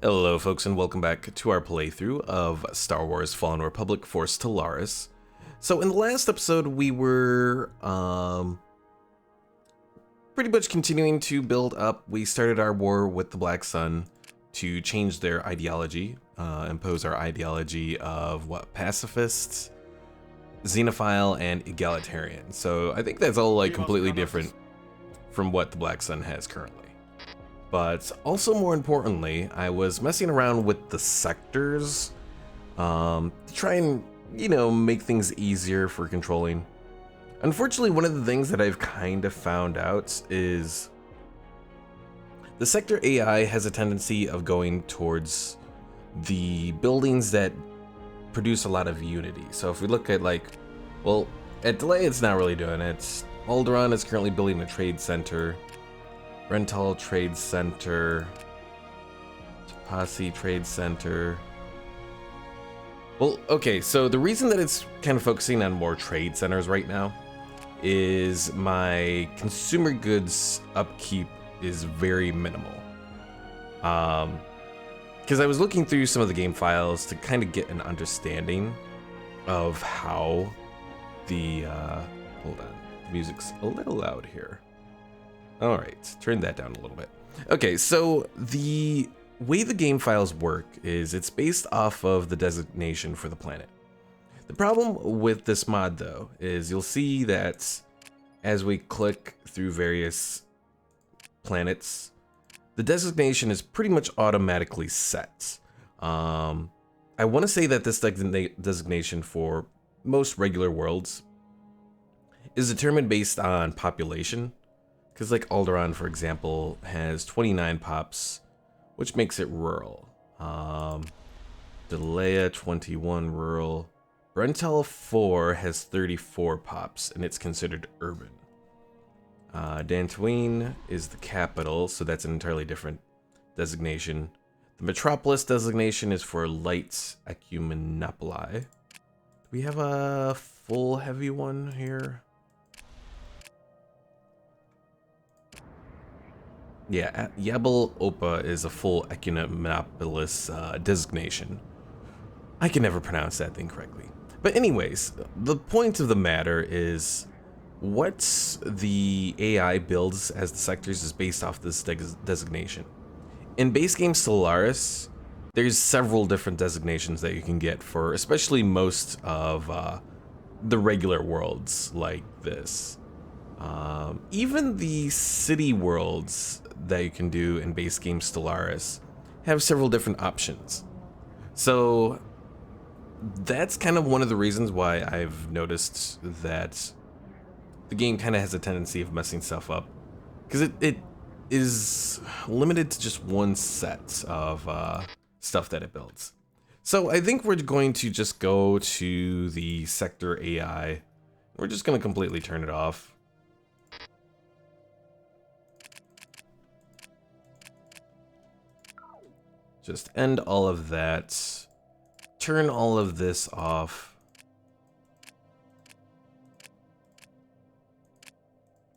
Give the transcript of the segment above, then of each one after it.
Hello folks and welcome back to our playthrough of Star Wars Fallen Republic for Stellaris. So in the last episode we were pretty much continuing to build up. We started our war with the Black Sun to change their ideology, impose our ideology of what, pacifists, xenophile, and egalitarian. So I think that's all like completely different from what the Black Sun has currently. But also more importantly, I was messing around with the sectors to try and, make things easier for controlling. Unfortunately, one of the things that I've kind of found out is the sector AI has a tendency of going towards the buildings that produce a lot of unity. So if we look at at Delay, it's not really doing it. Alderaan is currently building a trade center. Rental Trade Center, Tapasi Trade Center. Well, okay, so the reason that it's kind of focusing on more trade centers right now is my consumer goods upkeep is very minimal. Because I was looking through some of the game files to kind of get an understanding of how the, hold on, the music's a little loud here. All right, turn that down a little bit. Okay, so the way the game files work is it's based off of the designation for the planet. The problem with this mod, though, is you'll see that as we click through various planets, the designation is pretty much automatically set. I want to say that this designation for most regular worlds is determined based on population. Because like Alderaan, for example, has 29 pops, which makes it rural. Delaya 21 rural. Brentel 4 has 34 pops, and it's considered urban. Dantooine is the capital, so that's an entirely different designation. The Metropolis designation is for light ecumenopoli. Do we have a full heavy one here? Yeah, Yabel Opa is a full Ecumonopolis designation. I can never pronounce that thing correctly. But anyways, the point of the matter is what the AI builds as the sectors is based off this designation. In base game Stellaris, there's several different designations that you can get for especially most of the regular worlds like this. Even the city worlds that you can do in base game Stellaris have several different options. So that's kind of one of the reasons why I've noticed that the game kind of has a tendency of messing stuff up, because it is limited to just one set of stuff that it builds. So I think we're going to just go to the sector AI. We're just going to completely turn it off. Just end all of that, turn all of this off,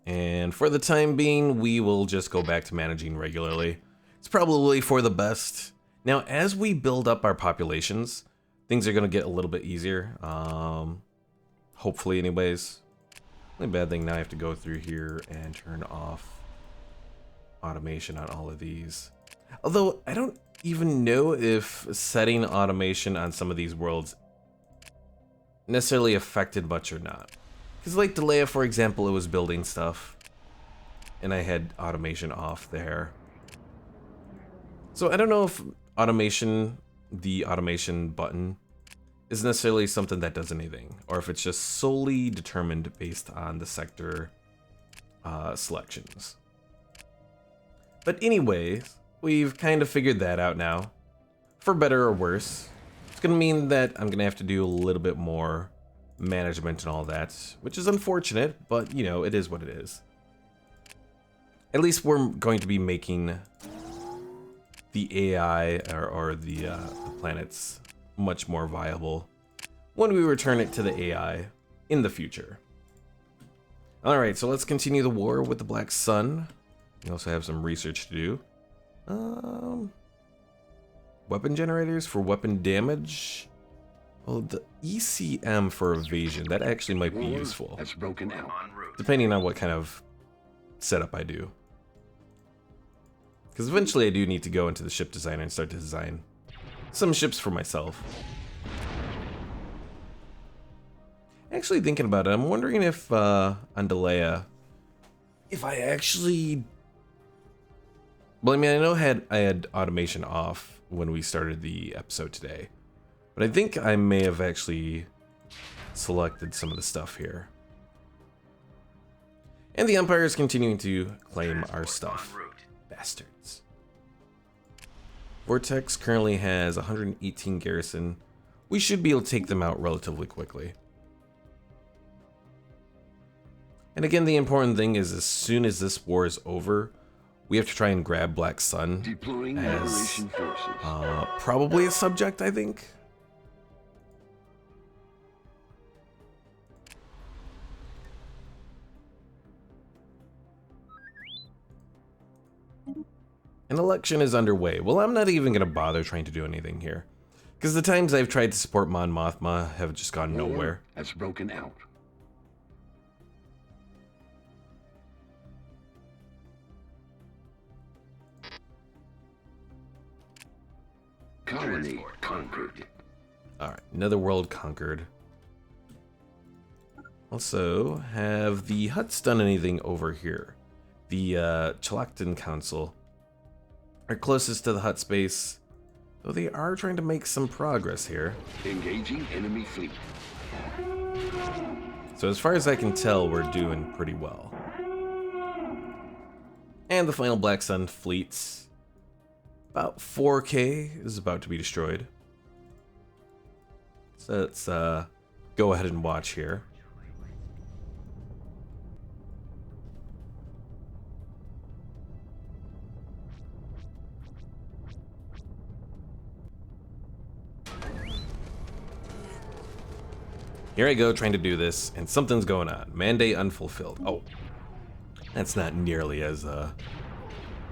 and for the time being, we will just go back to managing regularly. It's probably for the best. Now, as we build up our populations, things are going to get a little bit easier, hopefully anyways. The bad thing now I have to go through here and turn off automation on all of these. Although, I don't even know if setting automation on some of these worlds necessarily affected much or not. Because like Delaya, for example, it was building stuff, and I had automation off there. So I don't know if automation, the automation button, is necessarily something that does anything, or if it's just solely determined based on the sector selections. But anyways, we've kind of figured that out now, for better or worse. It's gonna mean that I'm gonna have to do a little bit more management and all that, which is unfortunate, but it is what it is. At least we're going to be making the AI or the planets much more viable when we return it to the AI in the future. Alright, so let's continue the war with the Black Sun. We also have some research to do. weapon generators for weapon damage. Well, the ECM for evasion, that actually might be useful. Has broken out. Depending on what kind of setup I do. Because eventually I do need to go into the ship designer and start to design some ships for myself. Actually thinking about it, I'm wondering if on Delea, if I actually... Well, I mean, I know I had automation off when we started the episode today. But I think I may have actually selected some of the stuff here. And the Empire is continuing to claim our stuff. Bastards. Vortex currently has 118 garrison. We should be able to take them out relatively quickly. And again, the important thing is as soon as this war is over, we have to try and grab Black Sun Deploying as Liberation forces. probably a subject, I think. An election is underway. Well, I'm not even going to bother trying to do anything here. Because the times I've tried to support Mon Mothma have just gone nowhere. Has broken out. Colony conquered. Alright, another world conquered. Also, have the Hutts done anything over here? The Chalaktan Council are closest to the Hutt space, though they are trying to make some progress here. Engaging enemy fleet. So as far as I can tell, we're doing pretty well. And the final Black Sun fleets, about 4K, is about to be destroyed. So let's go ahead and watch here. Here I go trying to do this, and something's going on. Mandate unfulfilled. Oh, that's not nearly as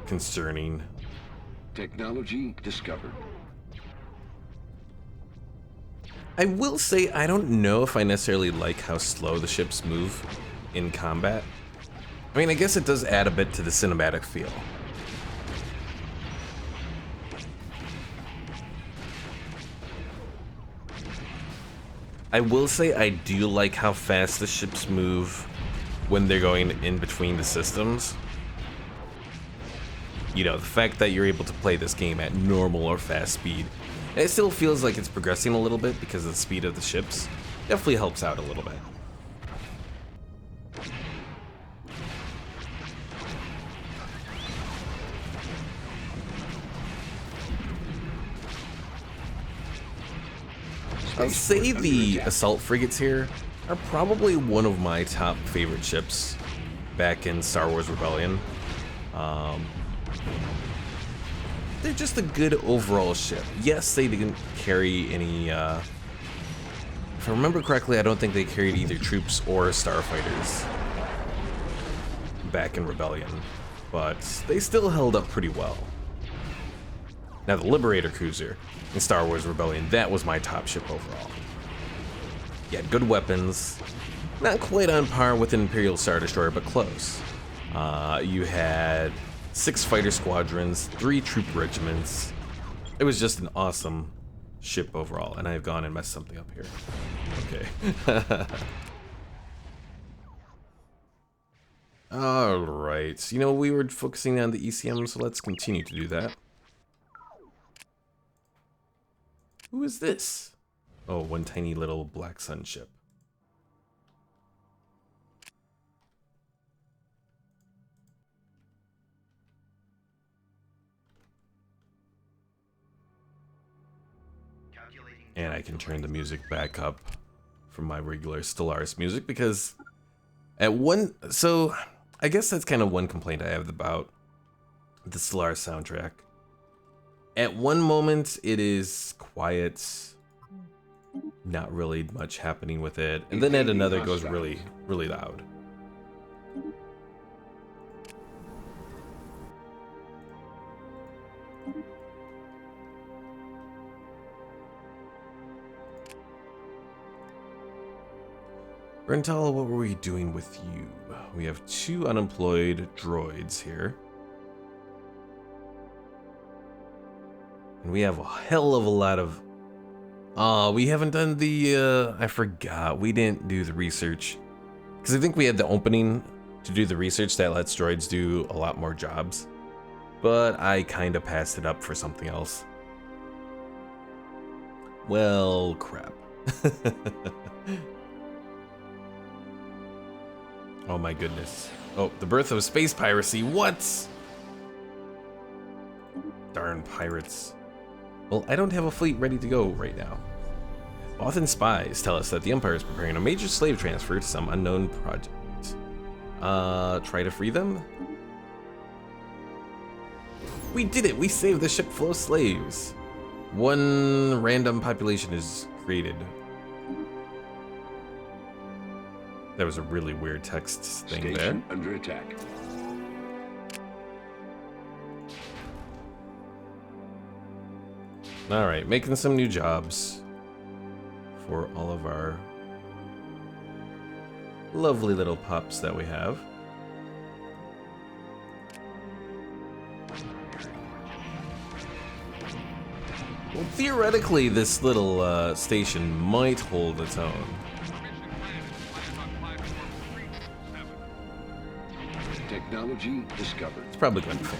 concerning. Technology discovered. I will say I don't know if I necessarily like how slow the ships move in combat. I mean, I guess it does add a bit to the cinematic feel. I will say I do like how fast the ships move when they're going in between the systems. You know, the fact that you're able to play this game at normal or fast speed, and it still feels like it's progressing a little bit because of the speed of the ships, definitely helps out a little bit. I'll say the assault frigates here are probably one of my top favorite ships back in Star Wars Rebellion. They're just a good overall ship. Yes, they didn't carry any, if I remember correctly, I don't think they carried either troops or starfighters back in Rebellion, but they still held up pretty well. Now the Liberator Cruiser in Star Wars Rebellion, that was my top ship overall. You had good weapons, not quite on par with an Imperial Star Destroyer, but close. You had 6 fighter squadrons, 3 troop regiments. It was just an awesome ship overall, and I've gone and messed something up here. Okay. Alright, you know, we were focusing on the ECM, so let's continue to do that. Who is this? Oh, one tiny little Black Sun ship. And I can turn the music back up from my regular Stellaris music because so I guess that's kind of one complaint I have about the Stellaris soundtrack. At one moment it is quiet, not really much happening with it, and then at another it goes really, really loud. Rentala, what were we doing with you? We have 2 unemployed droids here. And we have a hell of a lot of... we haven't done the, I forgot. We didn't do the research. Because I think we had the opening to do the research that lets droids do a lot more jobs. But I kind of passed it up for something else. Well, crap. Oh my goodness. Oh, the birth of space piracy. What? Darn pirates. Well, I don't have a fleet ready to go right now. Often spies tell us that the Empire is preparing a major slave transfer to some unknown project. Try to free them? We did it! We saved the ship full of slaves. 1 random population is created. That was a really weird text thing Station there. under attack. Alright, making some new jobs for all of our lovely little pups that we have. Well, theoretically, this little station might hold its own. Technology discovered. It's probably going to fail.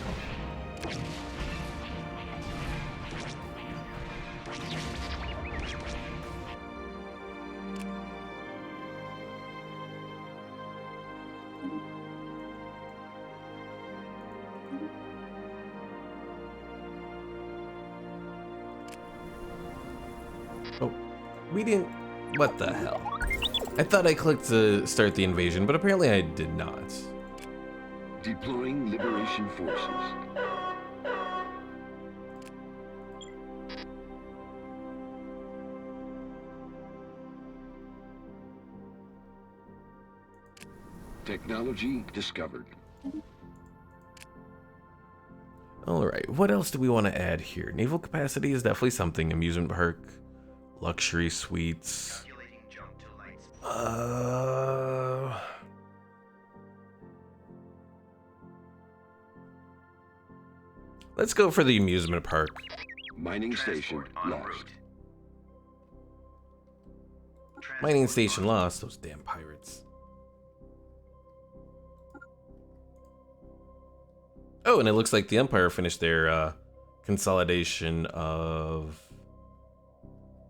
Oh, we didn't... What the hell? I thought I clicked to start the invasion, but apparently I did not. Deploying liberation forces. Technology discovered. Alright, what else do we want to add here? Naval capacity is definitely something. Amusement park, luxury suites. Let's go for the amusement park. Mining station lost. Mining station lost, those damn pirates. Oh, and it looks like the Empire finished their consolidation of...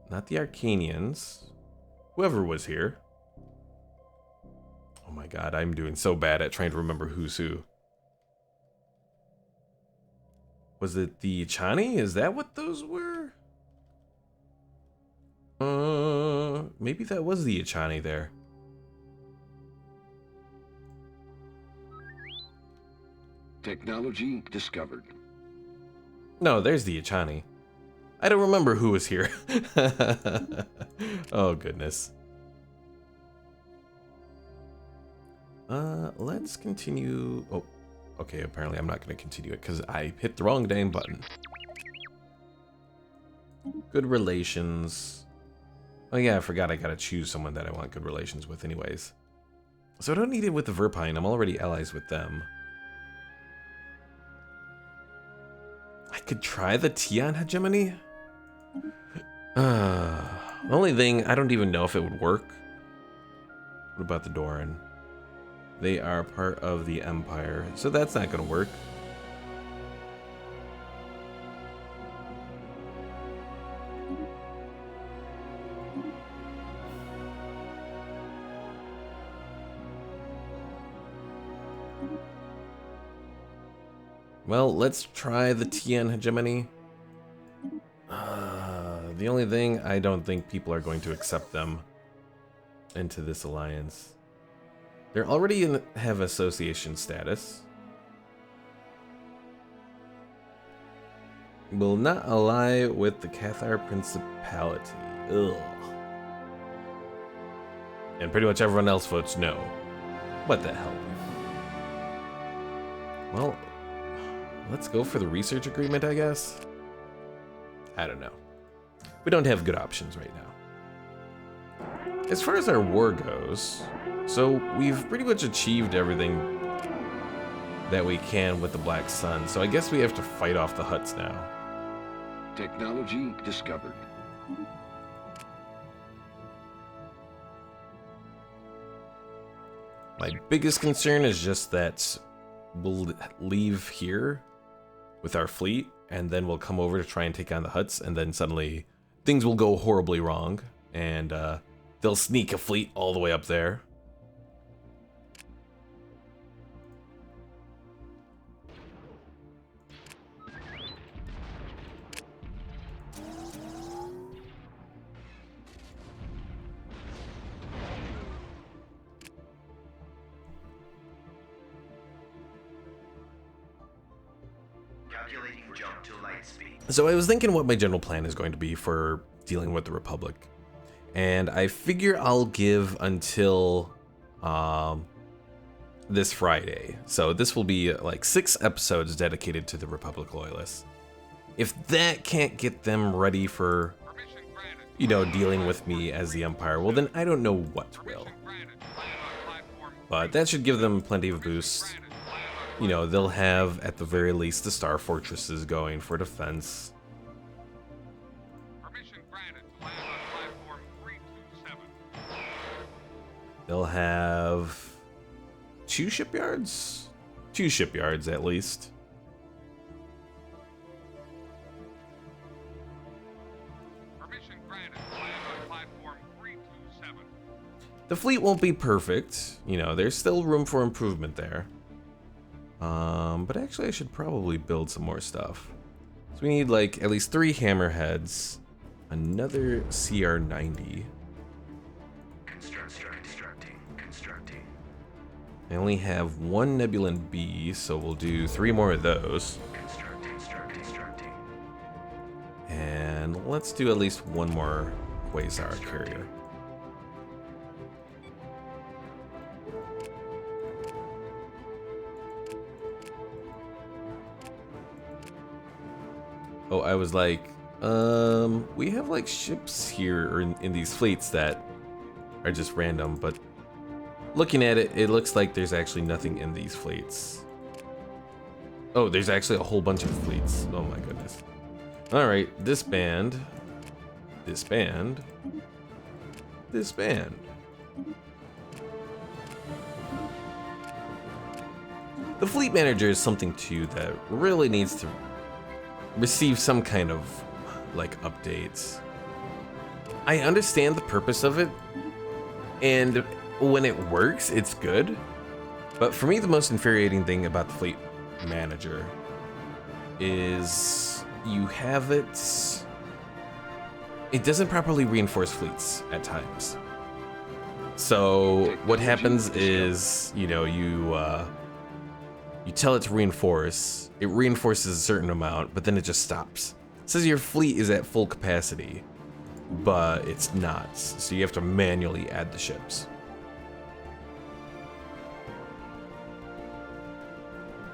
Not the Arcanians. Whoever was here. Oh my god, I'm doing so bad at trying to remember who's who. Was it the Chani? Is that what those were? Maybe that was the Chani there. Technology discovered. No, there's the Chani. I don't remember who was here. Oh, goodness. Let's continue. Oh, okay, apparently I'm not going to continue it because I hit the wrong dang button. Good relations. Oh yeah, I forgot I gotta choose someone that I want good relations with anyways. So I don't need it with the Verpine, I'm already allies with them. I could try the Tian hegemony? The only thing, I don't even know if it would work. What about the Doran? They are part of the Empire, so that's not gonna work. Well, let's try the Tian hegemony. The only thing, I don't think people are going to accept them into this alliance. They're already have association status. Will not ally with the Cathar Principality. Ugh. And pretty much everyone else votes no. What the hell? Well, let's go for the research agreement, I guess. I don't know. We don't have good options right now. as far as our war goes, so we've pretty much achieved everything that we can with the Black Sun. So I guess we have to fight off the Hutts now. Technology discovered. My biggest concern is just that we'll leave here with our fleet, and then we'll come over to try and take on the Hutts, and then suddenly things will go horribly wrong, and they'll sneak a fleet all the way up there. Calculating jump to light speed. So I was thinking what my general plan is going to be for dealing with the Republic. And I figure I'll give until this Friday. So this will be like 6 episodes dedicated to the Republic Loyalists. If that can't get them ready for, you know, dealing with me as the Empire, well then I don't know what will. But that should give them plenty of boost. You know, they'll have, at the very least, the Star Fortresses going for defense. Permission granted to land on platform 327. They'll have 2 shipyards? 2 shipyards, at least. Permission granted to land on platform 327. The fleet won't be perfect. You know, there's still room for improvement there. But actually I should probably build some more stuff. So we need like at least 3 hammerheads, another CR-90. Constructing. I only have 1 Nebulan B, so we'll do 3 more of those. Constructing. And let's do at least 1 more Quasar carrier. Oh, I was like, we have like ships here or in these fleets that are just random, but looking at it, it looks like there's actually nothing in these fleets. Oh, there's actually a whole bunch of fleets. Oh my goodness. All right, disband. Disband. Disband. The fleet manager is something too that really needs to receive some kind of like updates. I understand the purpose of it, and when it works, it's good. But for me, the most infuriating thing about the fleet manager is you have it doesn't properly reinforce fleets at times. So what happens is, you know, you tell it to reinforce, it reinforces a certain amount, but then it just stops. It says your fleet is at full capacity, but it's not. So you have to manually add the ships.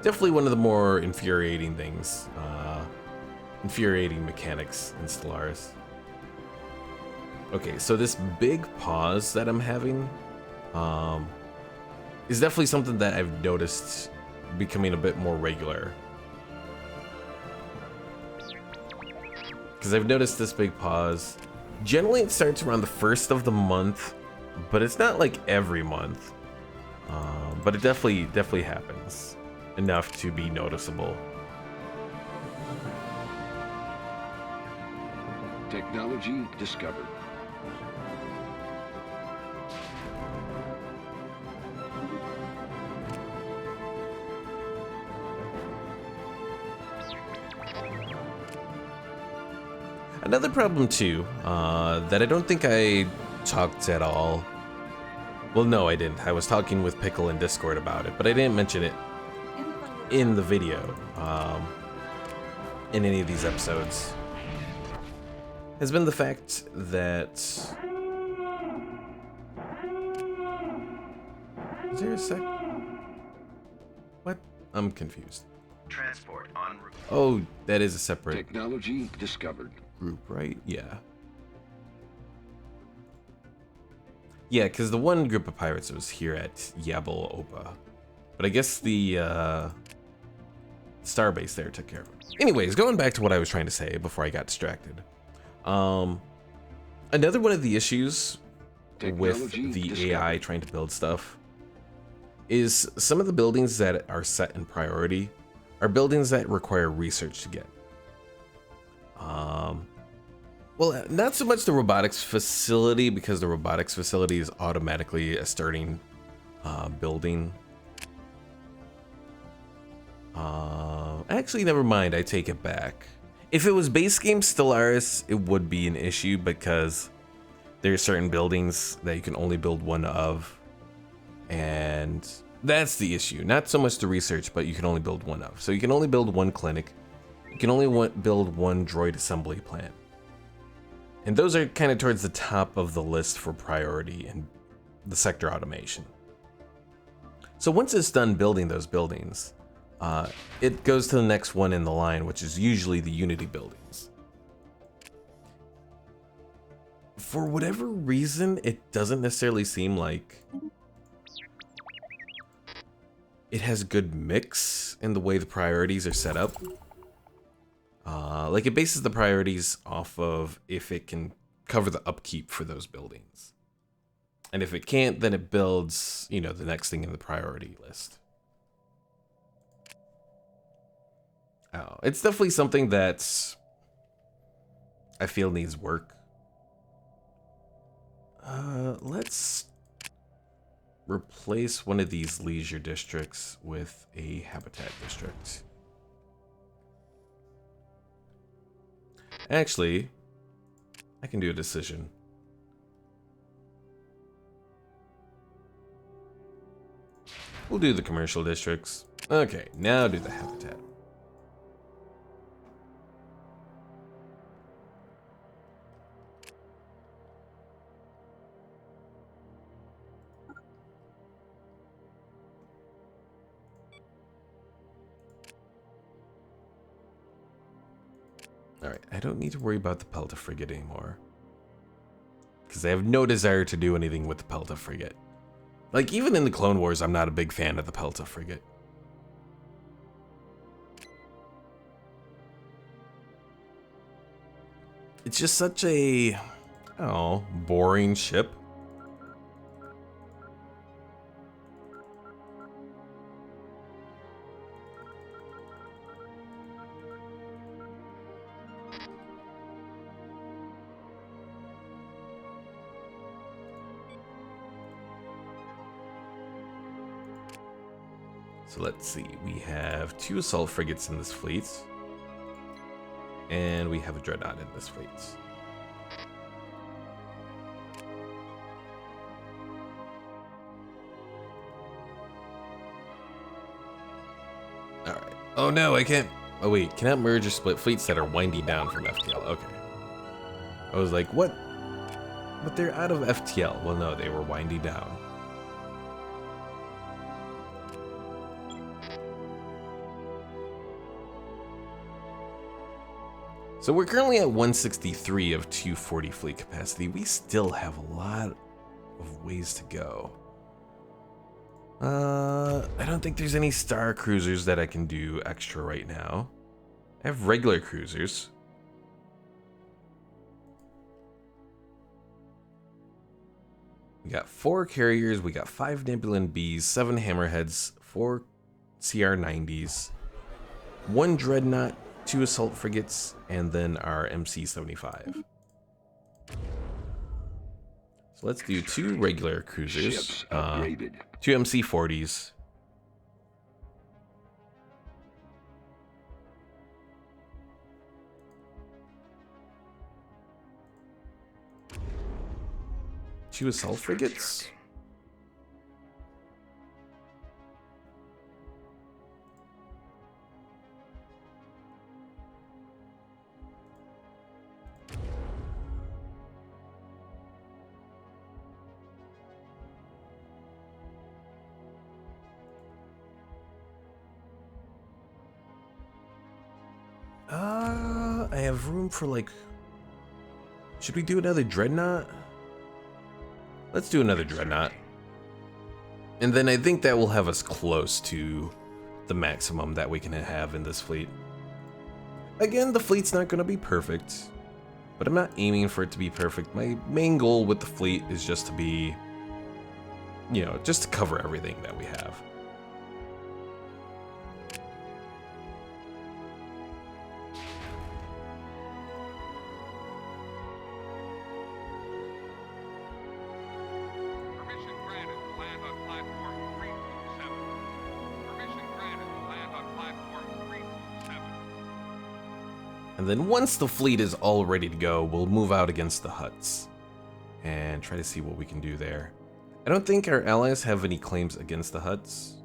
Definitely one of the more infuriating things, infuriating mechanics in Stellaris. Okay, so this big pause that I'm having is definitely something that I've noticed becoming a bit more regular. Because I've noticed this big pause. Generally it starts around the 1st of the month, but it's not like every month. But it definitely happens enough to be noticeable. Technology discovered. Another problem too, that I don't think I talked at all. Well, no, I didn't. I was talking with Pickle in Discord about it, but I didn't mention it in the video, in any of these episodes. Has been the fact that... Is there a sec? What? I'm confused. Transport en route. Oh, that is a separate Technology discovered. group, right? Yeah. Yeah, because the one group of pirates was here at Yabel Opa. But I guess the starbase there took care of it. Anyways, going back to what I was trying to say before I got distracted. Another one of the issues with the AI trying to build stuff is some of the buildings that are set in priority are buildings that require research to get. Well, not so much the robotics facility, because the robotics facility is automatically a starting building. Actually, never mind, I take it back. If it was base game Stellaris, it would be an issue because there are certain buildings that you can only build one of, and that's the issue. Not so much the research, but you can only build one of. So you can only build one clinic, you can only build one droid assembly plant. And those are kind of towards the top of the list for priority in the sector automation. So once it's done building those buildings, it goes to the next one in the line, which is usually the Unity buildings. For whatever reason, it doesn't necessarily seem like it has good mix in the way the priorities are set up. Like it bases the priorities off of if it can cover the upkeep for those buildings. And if it can't, then it builds, you know, the next thing in the priority list. Oh, it's definitely something that I feel needs work. Let's replace one of these leisure districts with a habitat district. Actually, I can do a decision. We'll do the commercial districts. Okay, now do the habitat. Alright, I don't need to worry about the Pelta frigate anymore. Because I have no desire to do anything with the Pelta frigate. Like, even in the Clone Wars, I'm not a big fan of the Pelta frigate. It's just such a, boring ship. So let's see, we have 2 assault frigates in this fleet. And we have a dreadnought in this fleet. Alright. Oh no, I can't. Oh wait, cannot merge or split fleets that are winding down from FTL. Okay. I was like, what? But they're out of FTL. Well, no, they were winding down. So we're currently at 163 of 240 fleet capacity. We still have a lot of ways to go. I don't think there's any star cruisers that I can do extra right now. I have regular cruisers. We got 4 carriers, we got 5 Nebulan Bs, 7 Hammerheads, 4 CR-90s, 1 Dreadnought, 2 assault frigates, and then our MC-75. So let's do 2 regular cruisers, 2 MC-40s. Two assault frigates. I have room for like. Should we do another dreadnought? Let's do another dreadnought. And then I think that will have us close to the maximum that we can have in this fleet. Again, the fleet's not going to be perfect, but I'm not aiming for it to be perfect. My main goal with the fleet is just to be, you know, just to cover everything that we have. Permission granted to land on platform 327. Permission granted to land on platform 327. And then once the fleet is all ready to go, we'll move out against the Hutts and try to see what we can do there. I don't think our allies have any claims against the Hutts.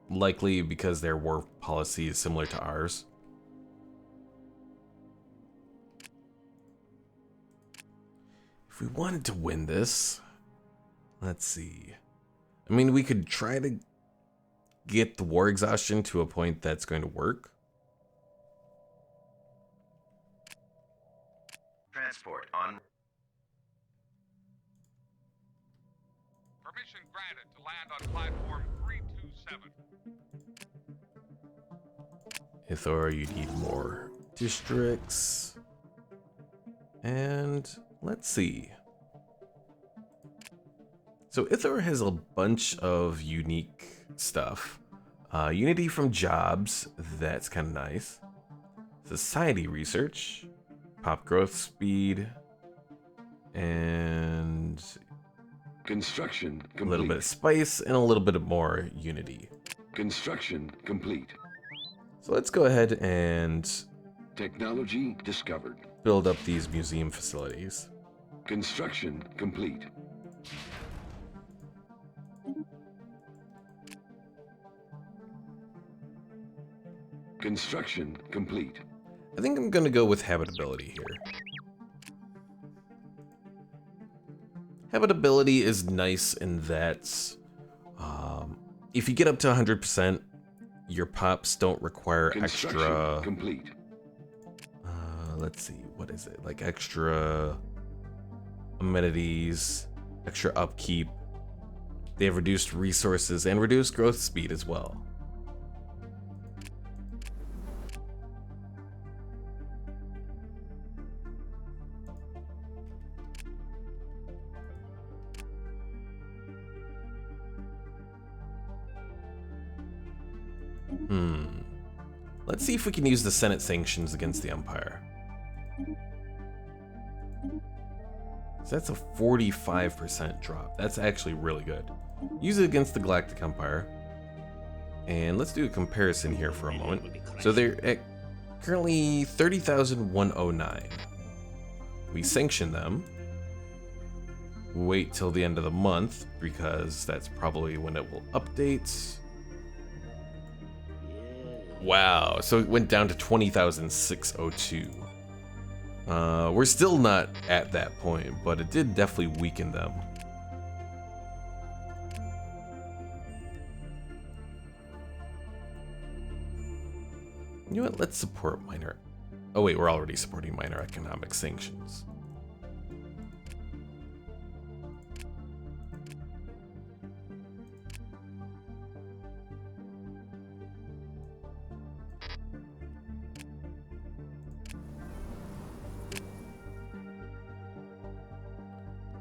Likely because their war policy is similar to ours. If we wanted to win this, let's see. I mean, we could try to get the war exhaustion to a point that's going to work. Transport on. Permission granted to land on platform 327. Ithor, you need more districts. And let's see. So Ithor has a bunch of unique stuff. Unity from jobs, that's kind of nice. Society research, pop growth speed, and Construction a complete. little bit of spice and a little bit of more unity. Construction complete. So let's go ahead and Technology discovered. build up these museum facilities. Construction complete. Construction complete. I think I'm gonna go with habitability here. Habitability is nice in that if you get up to 100%, your pops don't require Construction extra. complete. Let's see, what is it? Like extra amenities, extra upkeep. They have reduced resources and reduced growth speed as well. Let's see if we can use the Senate sanctions against the Empire. So that's a 45% drop. That's actually really good. Use it against the Galactic Empire. And let's do a comparison here for a moment. So they're at currently 30,109. We sanction them. Wait till the end of the month because that's probably when it will update. Wow, so it went down to 20,602. We're still not at that point, but it did definitely weaken them. You know what, let's support minor... Oh wait, we're already supporting minor economic sanctions.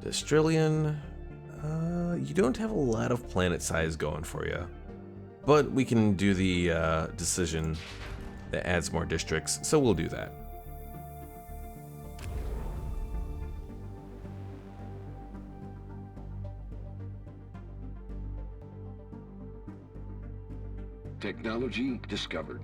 Australian, you don't have a lot of planet size going for you, but we can do the decision that adds more districts, so we'll do that. Technology discovered.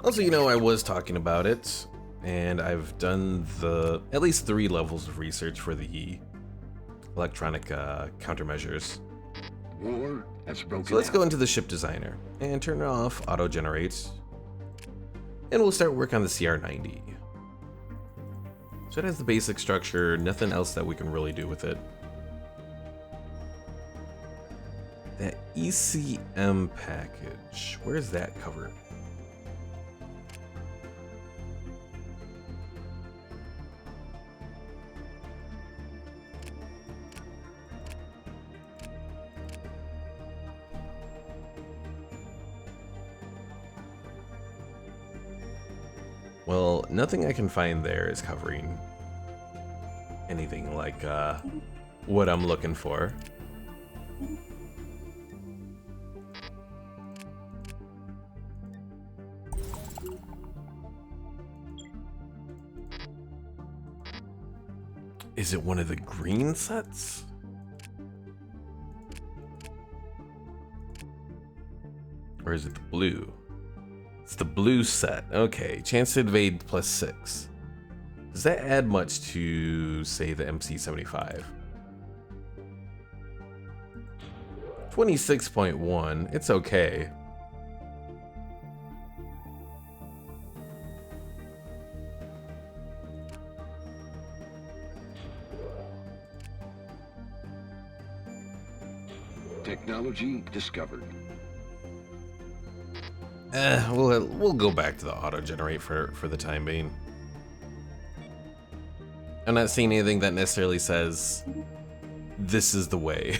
Also, you know, I was talking about it, and I've done at least 3 levels of research for the electronic countermeasures. War has broken So let's out. go into the ship designer and turn off auto generate, and we'll start work on the CR90. So it has the basic structure, nothing else that we can really do with it. That ECM package, where's that covered? Well, nothing I can find there is covering anything like what I'm looking for. Is it one of the green sets? Or is it the blue? It's the blue set. Okay, chance to invade +6. Does that add much to, say, the MC-75? 26.1. It's okay. Technology discovered. We'll go back to the auto-generate for the time being. I'm not seeing anything that necessarily says this is the way.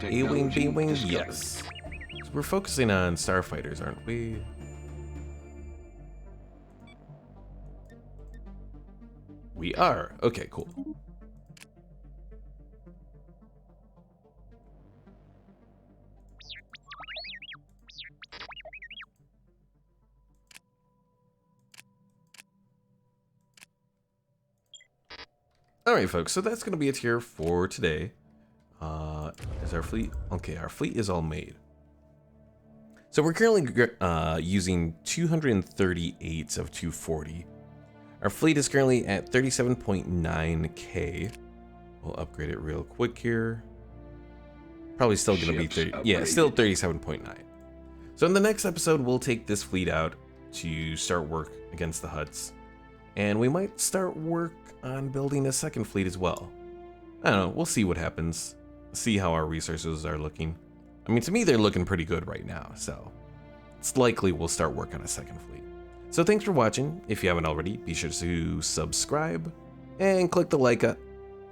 A-Wing, B-Wing, yes. So we're focusing on starfighters, aren't we? We are. Okay, cool. Alright folks, so that's going to be it here for today. Is our fleet? Okay, our fleet is all made. So we're currently using 238 of 240. Our fleet is currently at 37.9k. We'll upgrade it real quick here. Probably still going to be 30. Yeah, still 37.9. So in the next episode, we'll take this fleet out to start work against the Hutts. And we might start work on building a second fleet as well. I don't know, we'll see what happens. See how our resources are looking. I mean, to me, they're looking pretty good right now, so it's likely we'll start work on a second fleet. So thanks for watching. If you haven't already, be sure to subscribe and click the like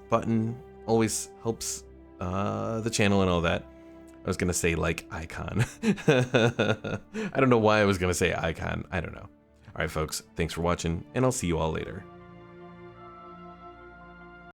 button. Always helps the channel and all that. I was gonna say like icon. I don't know why I was gonna say icon. I don't know. All right, folks, thanks for watching, and I'll see you all later.